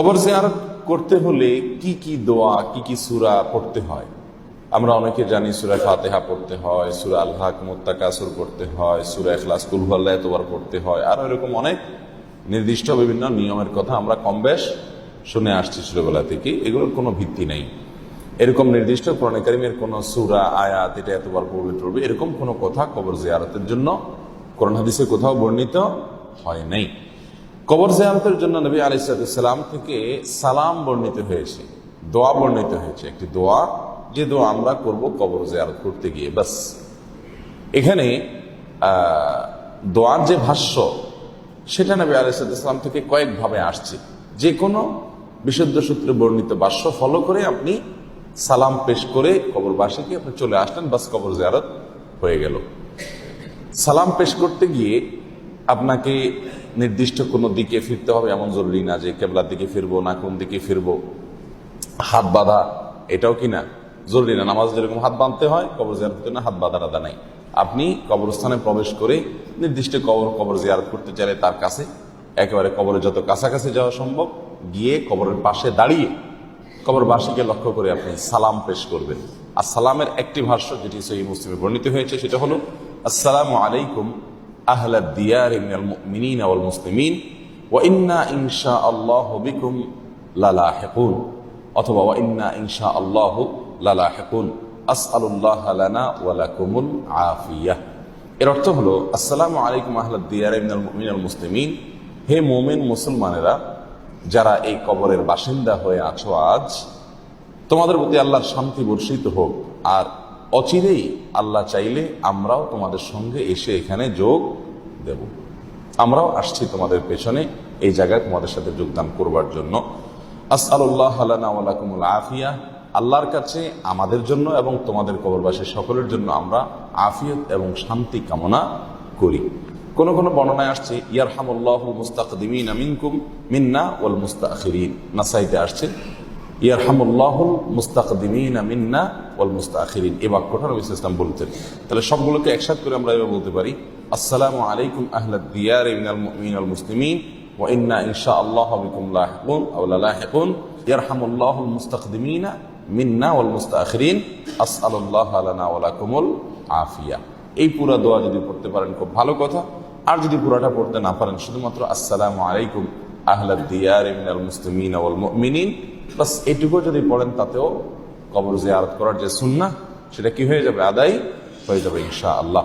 কবর জিয়ারত করতে হলে কি কি দোয়া, কি কি সূরা পড়তে হয়? আমরা অনেকে জানি সূরা ফাতিহা পড়তে হয়, সূরা আল হাকুমুত তাকাসুর পড়তে হয়, সূরা ইখলাস, কুল হুয়াল্লাহু এতবার পড়তে হয়, আর এরকম অনেক নির্দিষ্ট বিভিন্ন নিয়মের কথা আমরা কম বেশ শুনে আসছি ছোটবেলা থেকে। এগুলোর কোনো ভিত্তি নেই। এরকম নির্দিষ্ট কোরআনে কারীমের কোন সূরা, আয়াত এটা এতবার পড়বে এরকম কোনো কথা কবর জিয়ারতের জন্য কোরআন হাদিসে কোথাও বর্ণিত হয় নাই। কবর জিয়ারতের জন্য নবী আলাইহিস সালাম থেকে সালাম বর্ণিত হয়েছে, দোয়া বর্ণিত হয়েছে, একটি দোয়া, যে দোয়া আমরা করব কবর জিয়ারত করতে গিয়ে। বাস এখানে দোয়ার যে ভাষ্য সেটা নবী আলাইহিস সালাম থেকে কয়েকভাবে আসছে। যে কোনো বিশুদ্ধ সূত্রে বর্ণিত ভাষ্য ফলো করে আপনি সালাম পেশ করে কবরবাসীকে আপনি চলে আসলেন, বাস কবর জিয়ারত হয়ে গেল। সালাম পেশ করতে গিয়ে আপনাকে নির্দিষ্ট কোনো দিকে ফিরতে হবে এমন জরুরি না, যে কেবলার দিকে ফিরবো না কোন দিকে ফিরবো, হাত বাঁধা এটাও কিনা জরুরি না। নামাজ যেরকম হাত বাঁধতে হয় কবর জিয়ারতের জন্য হাত বাঁধা রাদা নাই। আপনি কবরস্থানে প্রবেশ করে নির্দিষ্ট কবর জিয়ারত করতে চাইলে তার কাছে একেবারে কবরের যত কাছাকাছি যাওয়া সম্ভব গিয়ে কবরের পাশে দাঁড়িয়ে কবরবাসীকে লক্ষ্য করে আপনি সালাম পেশ করবেন। আর সালামের একটি ভাষ্য যেটি সহিহ মুসলিমে বর্ণিত হয়েছে সেটা হলো আসসালামু আলাইকুম আহলাদ দিয়ার মিনাল মুমিনিন ওয়াল মুসলিমিন ওয়া ইন্না ইনশাআল্লাহু বিকুম লালাহিকুন, অথবা ওয়া ইন্না ইনশাআল্লাহু লালাহিকুন আসআলুল্লাহ লানা ওয়া লাকুমুল আফিয়াহ। এর অর্থ হলো আসসালামু আলাইকুম আহলাদ দিয়ার মিনাল মুমিনিন ওয়াল মুসলিমিন, হে মুমিন মুসলমানেরা যারা এই কবরের বাসিন্দা হয়ে আছো আজ, তোমাদের প্রতি আল্লাহর শান্তি বর্ষিত হোক। আর অচিরেই আল্লাহ চাইলে আমরাও তোমাদের সঙ্গে এসে এখানে যোগ দেব, আমরাও আসছি তোমাদের পেছনে এই জায়গায় তোমাদের সাথে যোগদান করবার জন্য। আসআলুল্লাহ লানা ওয়া লাকুমুল আফিয়া, আল্লাহর কাছে আমাদের জন্য এবং তোমাদের কবরবাসী সকলের জন্য আমরা আফিয়ত এবং শান্তি কামনা করি। কোন কোন বর্ণনায় আসছে ইয়ারহামুল্লাহুল মুস্তাকদিমিনা মিনকুম মিন্না ওয়াল মুস্তাখিরিন, নাসাইতে আসছে ইয়ারহামুল্লাহুল মুস্তাকদিমিনা মিন্না ওয়াল মুস্তাখিরিন। এই বাক্যটা নবী সাল্লাল্লাহু আলাইহি ওয়াসাল্লাম বলতেন। তাহলে সবগুলোকে একসাথে করে আমরা এভাবে বলতে পারি আসসালামু আলাইকুম আহলাদ দিয়ার মিনাল মুমিনিন ওয়াল মুসলিমিন ওয়া ইন্না ইনশাআল্লাহু বিকুম লাহিকুন আও লালাহিকুন ইয়ারহামুল্লাহুল মুস্তাকদিমিনা মিন্না ওয়াল মুস্তাখিরিন আসআলুল্লাহ লানা ওয়া লাকুমুল আফিয়া। এই পুরো দোয়া যদি পড়তে পারেন খুব ভালো কথা। আর যদি পুরাটা পড়তে না পারেন শুধুমাত্র আসসালামু আলাইকুম আহলাদ দিয়ার মিনাল মুসলিমিন ওয়াল মুমিনিন, বাস এটুকু যদি পড়েন তাতেও কবর জিয়ারত করার যে সুন্নাহ সেটা কি হয়ে যাবে, আদায় হয়ে যাবে ইনশাআল্লাহ।